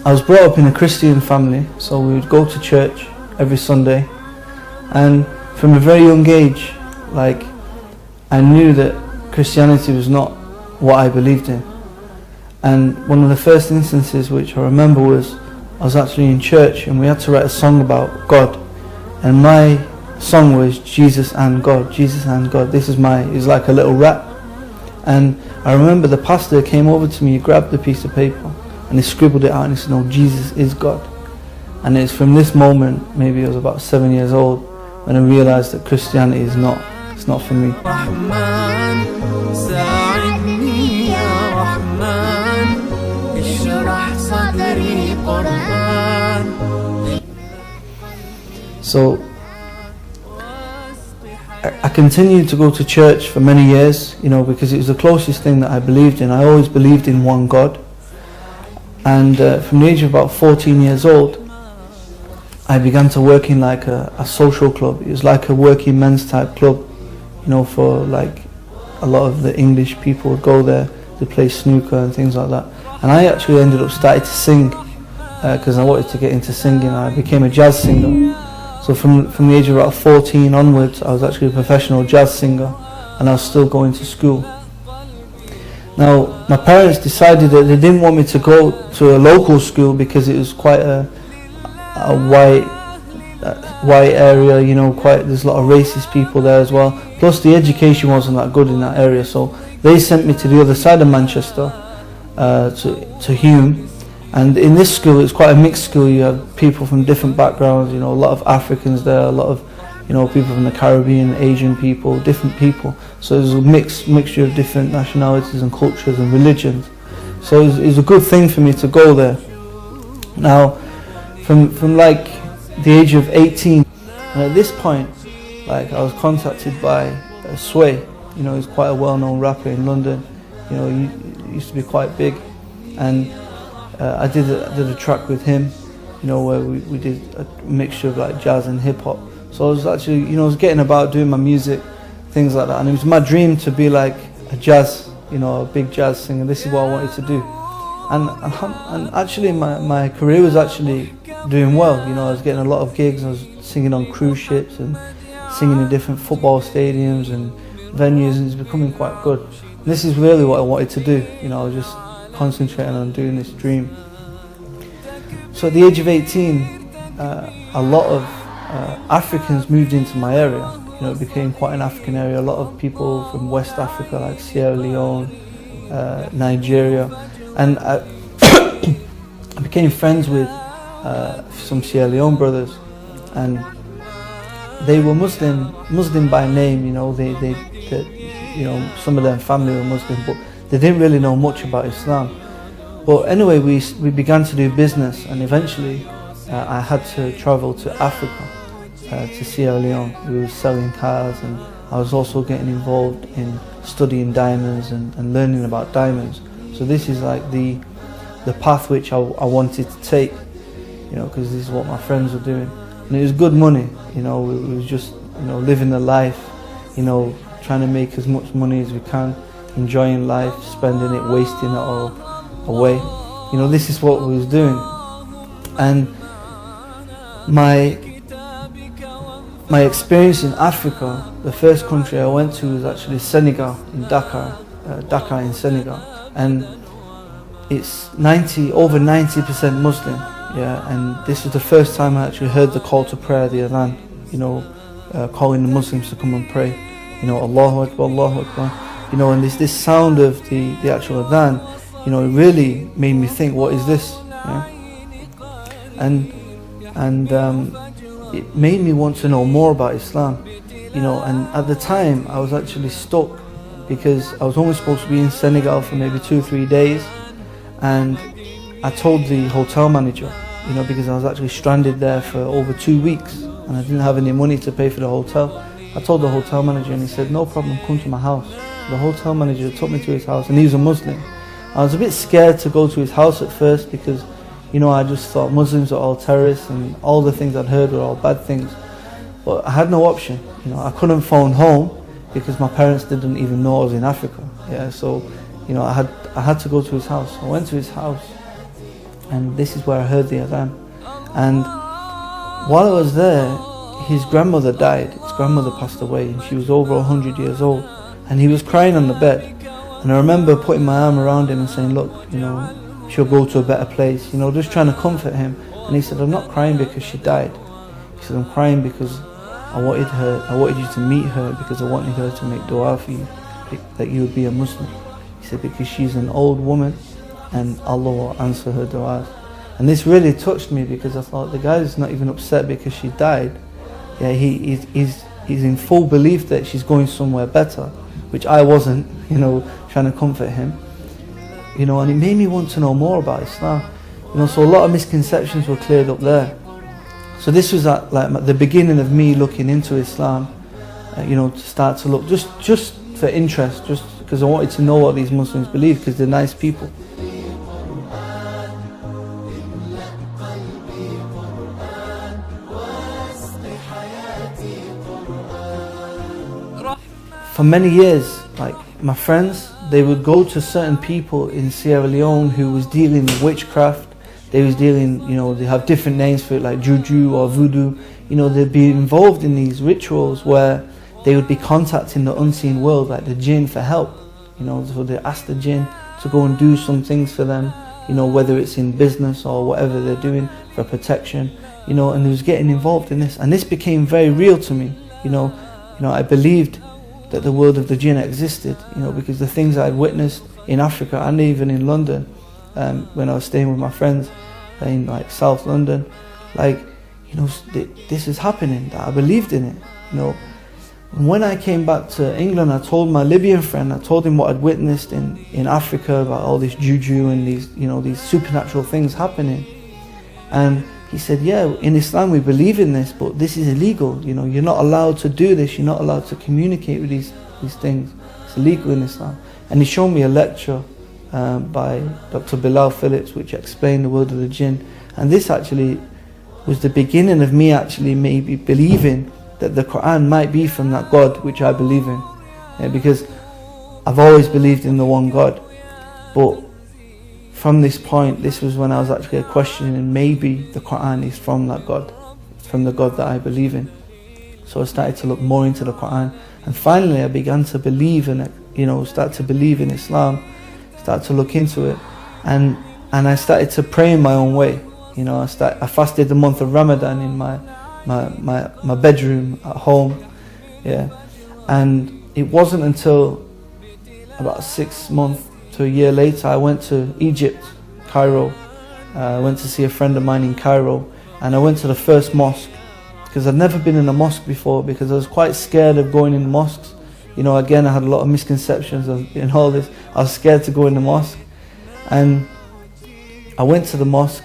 I was brought up in a Christian family, so we would go to church every Sunday, and from a very young age, like, I knew that Christianity was not what I believed in. And one of the first instances which I remember was I was actually in church and we had to write a song about God, and my song was Jesus and God, Jesus and God. This is it was like a little rap. And I remember the pastor came over to me, he grabbed a piece of paper and he scribbled it out and he said, no, Jesus is God. And it's from this moment, maybe I was about 7 years old, when I realised that Christianity is it's not for me. So I continued to go to church for many years, because it was the closest thing that I believed in. I always believed in one God. And from the age of about 14 years old, I began to work in like a social club. It was like a working men's type club, for like a lot of the English people would go there to play snooker and things like that. And I actually ended up starting to sing because I wanted to get into singing. I became a jazz singer. So from the age of about 14 onwards, I was actually a professional jazz singer, and I was still going to school. Now, my parents decided that they didn't want me to go to a local school because it was quite a white area, there's a lot of racist people there as well. Plus the education wasn't that good in that area, so they sent me to the other side of Manchester, to Hume. And in this school, it's quite a mixed school. You have people from different backgrounds, a lot of Africans there, a lot of, people from the Caribbean, Asian people, different people. So there's a mixture of different nationalities and cultures and religions. So it was a good thing for me to go there. Now, from like the age of 18, and at this point, like, I was contacted by Sway. He's quite a well-known rapper in London. He used to be quite big, and I did a track with him, where we did a mixture of like jazz and hip hop. So I was actually, I was getting about doing my music, things like that, and it was my dream to be like a jazz, a big jazz singer. This is what I wanted to do, and actually my career was actually doing well. I was getting a lot of gigs. I was singing on cruise ships and singing in different football stadiums and venues, and it's becoming quite good. And this is really what I wanted to do. I was just concentrating on doing this dream. So at the age of 18, a lot of Africans moved into my area. It became quite an African area. A lot of people from West Africa, like Sierra Leone, Nigeria, and I became friends with some Sierra Leone brothers, and they were Muslim by name. Some of their family were Muslim, but they didn't really know much about Islam. But anyway, we began to do business, and eventually I had to travel to Africa, to Sierra Leone. We were selling cars, and I was also getting involved in studying diamonds and learning about diamonds. So this is like the path which I wanted to take, because this is what my friends were doing. And it was good money, it was just, living the life, trying to make as much money as we can, enjoying life, spending it, wasting it all away. This is what we was doing. And my experience in Africa, the first country I went to was actually Senegal, in Dakar in Senegal. And it's over 90% Muslim, and this was the first time I actually heard the call to prayer, the adhan, calling the Muslims to come and pray, Allahu Akbar, Allahu Akbar, and this sound of the actual adhan, it really made me think, what is this? And it made me want to know more about Islam, and at the time I was actually stuck because I was only supposed to be in Senegal for maybe 2-3 days, and I told the hotel manager, because I was actually stranded there for over 2 weeks and I didn't have any money to pay for the hotel. I told the hotel manager, and he said, no problem, come to my house. The hotel manager took me to his house, and he was a Muslim. I was a bit scared to go to his house at first because, I just thought Muslims are all terrorists and all the things I'd heard were all bad things. But I had no option. I couldn't phone home because my parents didn't even know I was in Africa. So, I had to go to his house. I went to his house, and this is where I heard the adhan. And while I was there, his grandmother died. His grandmother passed away, and she was over 100 years old, and he was crying on the bed. And I remember putting my arm around him and saying, look, you know, she'll go to a better place, you know, just trying to comfort him. And he said, I'm not crying because she died. He said, I'm crying because I wanted you to meet her, because I wanted her to make dua for you, that you would be a Muslim. He said, because she's an old woman and Allah will answer her du'as. And this really touched me, because I thought, the guy's not even upset because she died. Yeah, he's in full belief that she's going somewhere better, which I wasn't, you know, trying to comfort him. You know, and it made me want to know more about Islam. You know, so a lot of misconceptions were cleared up there. So this was at, like, the beginning of me looking into Islam, you know, to start to look, just for interest, just because I wanted to know what these Muslims believe, because they're nice people. For many years, like, my friends, they would go to certain people in Sierra Leone who was dealing with witchcraft. They was dealing, you know, they have different names for it, like juju or voodoo. You know, they'd be involved in these rituals where they would be contacting the unseen world, like the jinn, for help. You know, so they ask the jinn to go and do some things for them, you know, whether it's in business or whatever they're doing for protection, you know, and they was getting involved in this. And this became very real to me, you know, I believed that the world of the jinn existed, you know, because the things I'd witnessed in Africa and even in London, when I was staying with my friends in, like, South London, like, you know, this is happening, that I believed in it, you know. And when I came back to England, I told my Libyan friend, I told him what I'd witnessed in Africa about all this juju and these, you know, these supernatural things happening. And he said, yeah, in Islam we believe in this, but this is illegal, you know, you're not allowed to do this, you're not allowed to communicate with these things. It's illegal in Islam. And he showed me a lecture by Dr. Bilal Phillips, which explained the world of the jinn. And this actually was the beginning of me actually maybe believing that the Quran might be from that God which I believe in. Yeah, because I've always believed in the one God. But from this point, this was when I was actually questioning, maybe the Quran is from that God, from the God that I believe in. So I started to look more into the Quran, and finally I began to believe in it, you know, start to believe in Islam, start to look into it, and I started to pray in my own way. You know, I fasted the month of Ramadan in my bedroom at home, yeah, and it wasn't until about 6 months to a year later I went to Egypt, Cairo. I went to see a friend of mine in Cairo, and I went to the first mosque, because I'd never been in a mosque before, because I was quite scared of going in mosques. You know, again, I had a lot of misconceptions in all this. I was scared to go in the mosque, and I went to the mosque,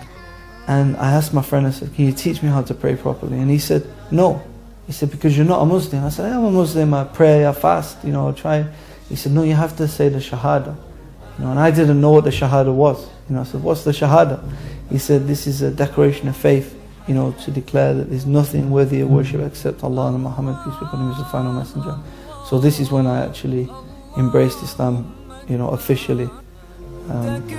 and I asked my friend, I said, can you teach me how to pray properly? And he said, no. He said, because you're not a Muslim. I said, I'm a Muslim, I pray, I fast, you know, I try. He said, no, you have to say the Shahada. You know, and I didn't know what the Shahada was. You know, I said, what's the Shahada? He said, this is a declaration of faith, you know, to declare that there's nothing worthy of worship except Allah and Muhammad, peace be upon him, is the final messenger. So this is when I actually embraced Islam, you know, officially. That was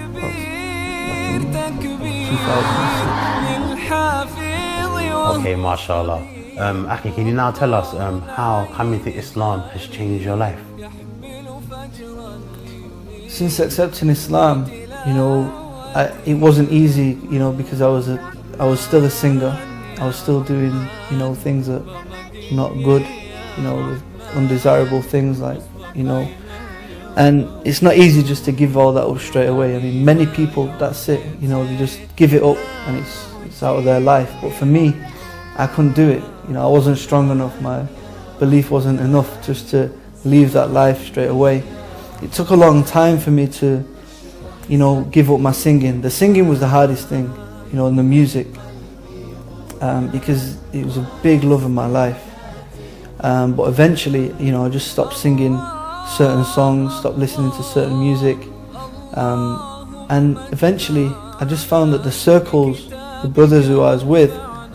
back in 2006. Okay, mashallah. Aki, can you now tell us how coming to Islam has changed your life? Since accepting Islam, you know, it wasn't easy, you know, because I was still a singer. I was still doing, you know, things that not good, you know, undesirable things, like, you know. And it's not easy just to give all that up straight away. I mean, many people, that's it, you know, they just give it up and it's out of their life. But for me, I couldn't do it. You know, I wasn't strong enough. My belief wasn't enough just to leave that life straight away. It took a long time for me to, you know, give up my singing. The singing was the hardest thing, you know, and the music, because it was a big love of my life. But eventually, you know, I just stopped singing certain songs, stopped listening to certain music, and eventually I just found that the circles, the brothers who I was with,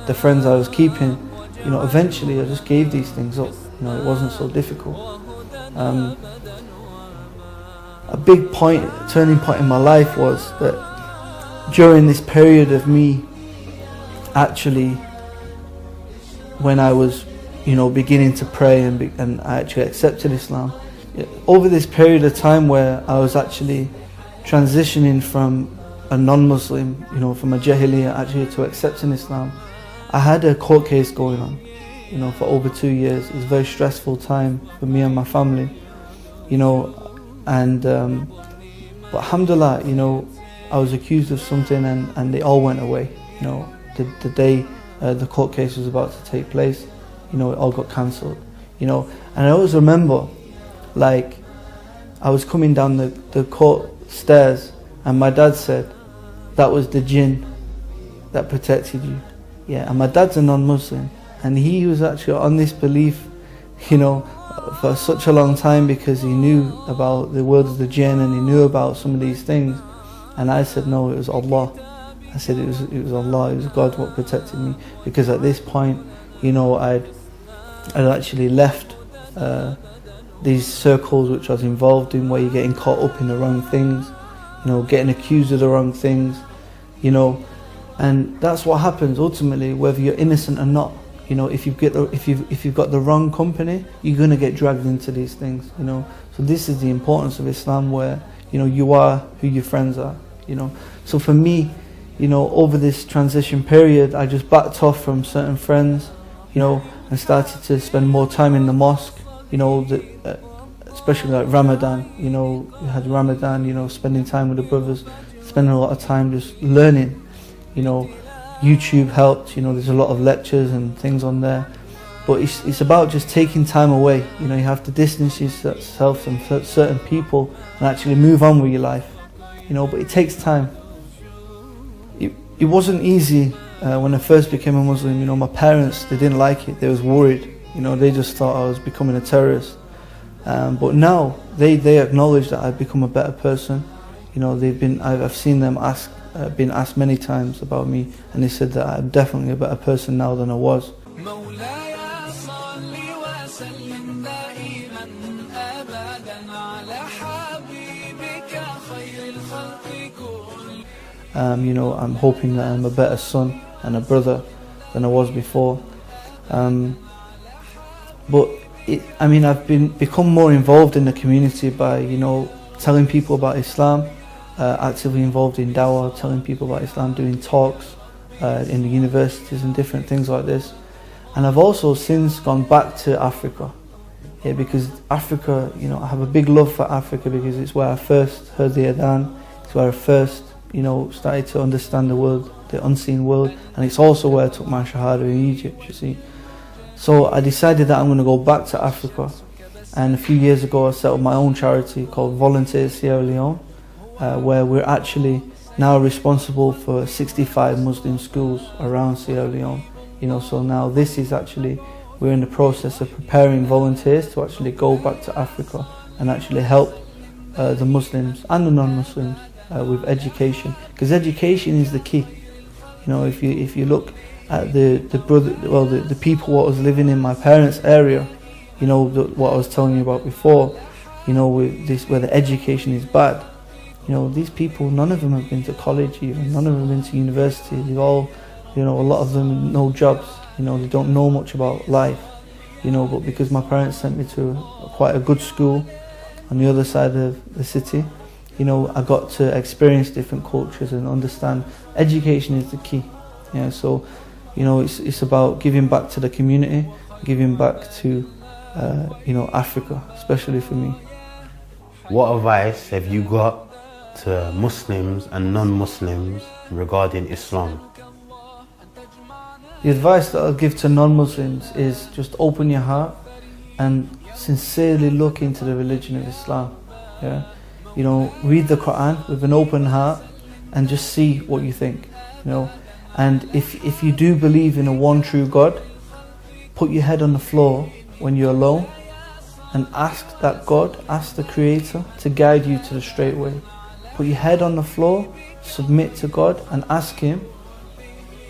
the friends I was keeping, you know, eventually I just gave these things up. You know, it wasn't so difficult. A big turning point in my life was that during this period of me actually, when I was, beginning to pray and I actually accepted Islam, over this period of time where I was actually transitioning from a non-Muslim, from a Jahiliyyah actually to accepting Islam, I had a court case going on, for over 2 years. It was a very stressful time for me and my family, and but alhamdulillah, I was accused of something and it all went away. The day the court case was about to take place, it all got cancelled. And I always remember, like, I was coming down the court stairs and my dad said, that was the jinn that protected you. Yeah, and my dad's a non-Muslim and he was actually on this belief, for such a long time, because he knew about the world of the jinn and he knew about some of these things. And I said, no, it was Allah. I said it was Allah, it was God what protected me, because at this point, I'd actually left these circles which I was involved in, where you're getting caught up in the wrong things, getting accused of the wrong things, and that's what happens ultimately, whether you're innocent or not. If you've got the wrong company, you're gonna get dragged into these things. So this is the importance of Islam, where you are who your friends are. So for me, over this transition period, I just backed off from certain friends, and started to spend more time in the mosque. Especially like Ramadan. We had Ramadan. Spending time with the brothers, spending a lot of time just learning. YouTube helped. There's a lot of lectures and things on there, but it's about just taking time away. You have to distance yourself from certain people and actually move on with your life. But it takes time. It wasn't easy when I first became a Muslim. My parents, they didn't like it. They was worried. They just thought I was becoming a terrorist. But now they acknowledge that I've become a better person. I've seen them been asked many times about me, and they said that I'm definitely a better person now than I was. I'm hoping that I'm a better son and a brother than I was before. But I've become more involved in the community by telling people about Islam, actively involved in dawah, telling people about Islam, doing talks in the universities and different things like this. And I've also since gone back to Africa, because Africa, I have a big love for Africa, because it's where I first heard the adhan, it's where I first started to understand the world, the unseen world, and it's also where I took my shahada in Egypt, you see. So I decided that I'm going to go back to Africa, and a few years ago I set up my own charity called Volunteers Sierra Leone, where we're actually now responsible for 65 Muslim schools around Sierra Leone. So now this is actually, we're in the process of preparing volunteers to actually go back to Africa and actually help the Muslims and the non-Muslims with education, because education is the key. If you look at the people what was living in my parents' area, what I was telling you about before, where the education is bad. These people, none of them have been to college even, none of them have been to university. They've all, a lot of them no jobs. They don't know much about life. But because my parents sent me to quite a good school on the other side of the city, I got to experience different cultures and understand education is the key. So it's about giving back to the community, giving back to Africa, especially for me. What advice have you got to Muslims and non-Muslims regarding Islam? The advice that I'll give to non-Muslims is just open your heart and sincerely look into the religion of Islam. Read the Quran with an open heart and just see what you think. And if you do believe in a one true God, put your head on the floor when you're alone and ask that God, ask the Creator to guide you to the straight way. Put your head on the floor, submit to God and ask Him,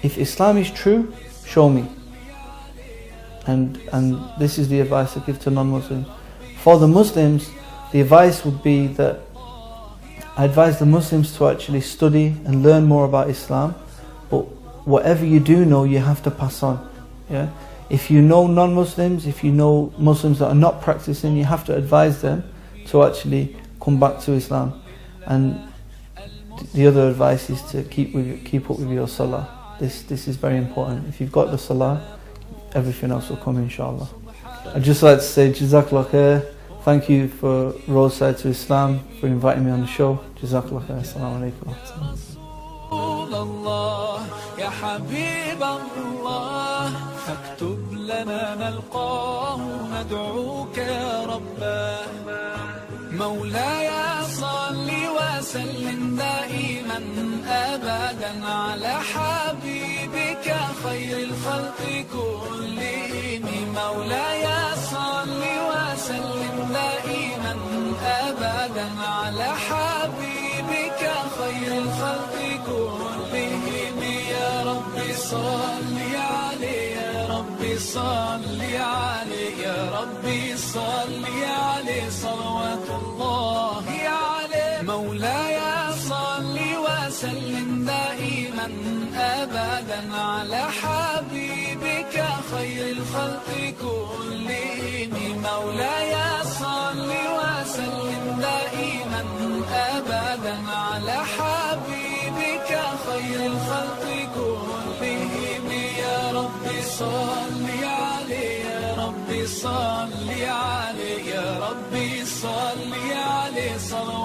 if Islam is true, show me. And this is the advice I give to non-Muslims. For the Muslims, the advice would be that I advise the Muslims to actually study and learn more about Islam, but whatever you do know, you have to pass on. Yeah? If you know non-Muslims, if you know Muslims that are not practicing, you have to advise them to actually come back to Islam. And the other advice is to keep up with your salah. This is very important. If you've got the salah, everything else will come, inshallah. I'd just like to say Jazakallah khair. Thank you for Roadside to Islam, for inviting me on the show. Jazakallah khair. Assalamu alaikum. يا حبيب الله فاكتب لنا نلقاه ندعوك يا رباه مولاي صل وسلم دائما أبدا على حبيبك خير الخلق كلهم مولاي صل وسلم دائما أبدا على حبيبك خير الخلق كلهم يا ربي صل عليه يا ربي صل عليه يا ربي صل عليه صلوات الله عليه مولاي صل وسلم دائما أبدا على حبيبك خير الخلق كلهم مولاي صل وسلم دائما أبدا على حبيبك خير الخلق كلهم يا ربي صل عليه يا ربي صل عليه يا ربي صل عليه صلوات